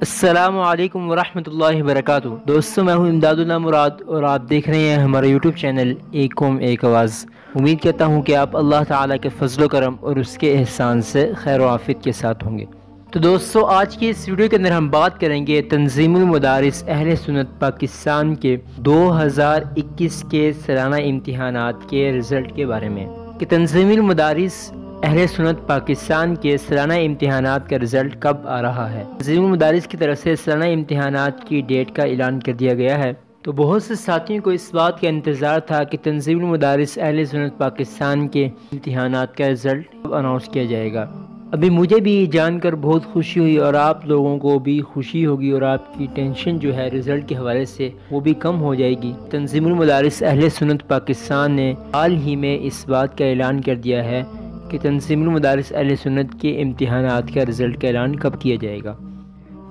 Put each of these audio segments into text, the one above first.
السلام علیکم ورحمۃ اللہ وبرکاتہ۔ دوستو، میں ہوں امداد اللہ مراد اور آپ دیکھ رہے ہیں ہمارا یوٹیوب چینل ایک قوم ایک آواز۔ امید کرتا ہوں کہ آپ اللہ تعالیٰ کے فضل و کرم اور اس کے احسان سے خیر و عافیت کے ساتھ ہوں گے۔ تو دوستو، آج کی اس ویڈیو کے اندر ہم بات کریں گے تنظیم المدارس اہل سنت پاکستان کے 2021 کے سالانہ امتحانات کے رزلٹ کے بارے میں کہ تنظیم المدارس اہل سنت پاکستان کے سالانہ امتحانات کا رزلٹ کب آ رہا ہے۔ تنظیم المدارس کی طرف سے سالانہ امتحانات کی ڈیٹ کا اعلان کر دیا گیا ہے، تو بہت سے ساتھیوں کو اس بات کا انتظار تھا کہ تنظیم المدارس اہل سنت پاکستان کے امتحانات کا رزلٹ کب اناؤنس کیا جائے گا۔ ابھی مجھے بھی جان کر بہت خوشی ہوئی اور آپ لوگوں کو بھی خوشی ہوگی اور آپ کی ٹینشن جو ہے رزلٹ کے حوالے سے وہ بھی کم ہو جائے گی۔ تنظیم المدارس اہل سنت پاکستان نے حال ہی میں اس بات کا اعلان کر دیا ہے کہ تنظیم المدارس اہل سنت کے امتحانات کا رزلٹ کا اعلان کب کیا جائے گا۔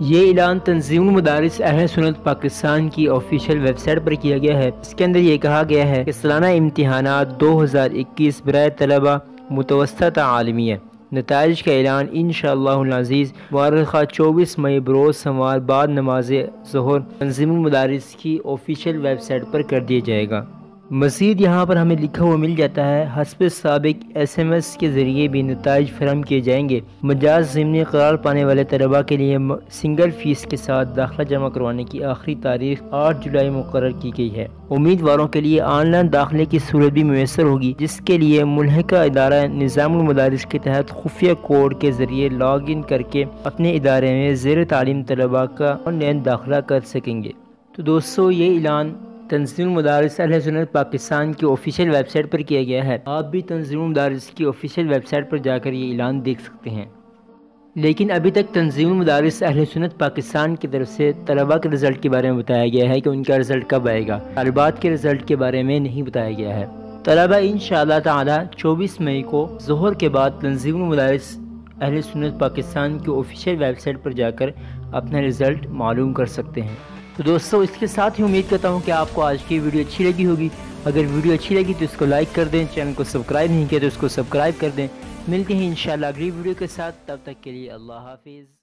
یہ اعلان تنظیم المدارس اہل سنت پاکستان کی آفیشیل ویب سائٹ پر کیا گیا ہے۔ اس کے اندر یہ کہا گیا ہے کہ سالانہ امتحانات 2021 برائے طلبہ متوسطہ عالمیہ نتائج کا اعلان انشاءاللہ العزیز مورخہ 24 مئی بروز سوموار بعد نماز ظہر تنظیم المدارس کی آفیشیل ویب سائٹ پر کر دیا جائے گا۔ مزید یہاں پر ہمیں لکھا ہوا مل جاتا ہے حسب سابق SMS کے ذریعے بھی نتائج فراہم کیے جائیں گے۔ مجاز ضمنی قرار پانے والے طلباء کے لیے سنگل فیس کے ساتھ داخلہ جمع کروانے کی آخری تاریخ 8 جولائی مقرر کی گئی ہے۔ امیدواروں کے لیے آن لائن داخلے کی صورت بھی میسر ہوگی، جس کے لیے ملحقہ ادارہ نظام المدارس کے تحت خفیہ کوڈ کے ذریعے لاگ ان کر کے اپنے ادارے میں زیر تعلیم طلباء کا آن لائن داخلہ کر سکیں گے۔ تو دوستو، یہ اعلان تنظیم المدارس اہل سنت پاکستان کی آفیشیل ویب سائٹ پر کیا گیا ہے۔ آپ بھی تنظیم المدارس کی آفیشیل ویب سائٹ پر جا کر یہ اعلان دیکھ سکتے ہیں۔ لیکن ابھی تک تنظیم المدارس اہل سنت پاکستان کی طرف سے طلباء کے رزلٹ کے بارے میں بتایا گیا ہے کہ ان کا رزلٹ کب آئے گا۔ طالبات کے رزلٹ کے بارے میں نہیں بتایا گیا ہے۔ طلباء انشاءاللہ تعالی 24 مئی کو ظہر کے بعد تنظیم المدارس اہل سنت پاکستان کی آفیشیل ویب سائٹ پر جا کر اپنا رزلٹ معلوم کر سکتے ہیں۔ تو دوستو، اس کے ساتھ ہی امید کرتا ہوں کہ آپ کو آج کی ویڈیو اچھی لگی ہوگی۔ اگر ویڈیو اچھی لگی تو اس کو لائک کر دیں، چینل کو سبسکرائب نہیں کیا تو اس کو سبسکرائب کر دیں۔ ملتے ہیں انشاءاللہ اگلی ویڈیو کے ساتھ، تب تک کے لیے اللہ حافظ۔